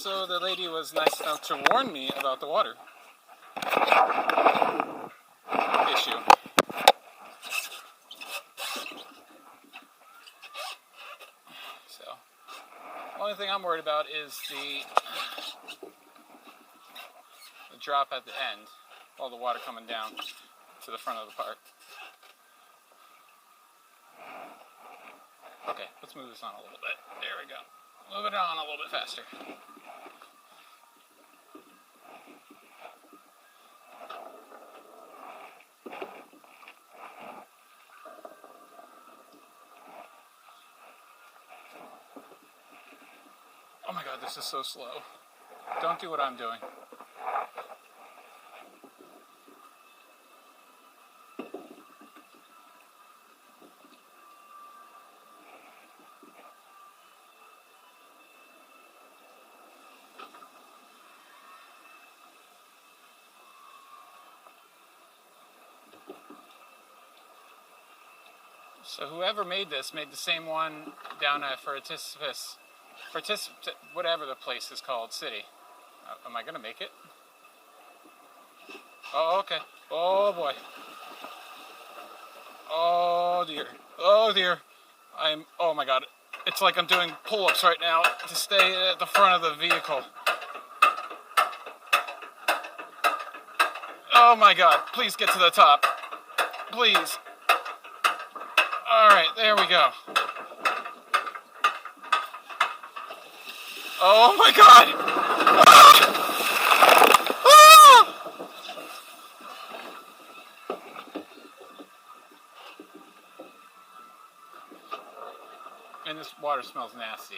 So the lady was nice enough to warn me about the water issue. So, the only thing I'm worried about is the drop at the end, all the water coming down to the front of the park. Okay, let's move this on a little bit. There we go. Move it on a little bit faster. Oh my god, this is so slow. Don't do what I'm doing. So whoever made this made the same one down at whatever the place is called, city. Am I gonna make it? Oh, okay. Oh boy. Oh dear. Oh dear. Oh my god. It's like I'm doing pull-ups right now to stay at the front of the vehicle. Oh my god. Please get to the top. Please. Alright, there we go. Oh my god! Ah! Ah! And this water smells nasty.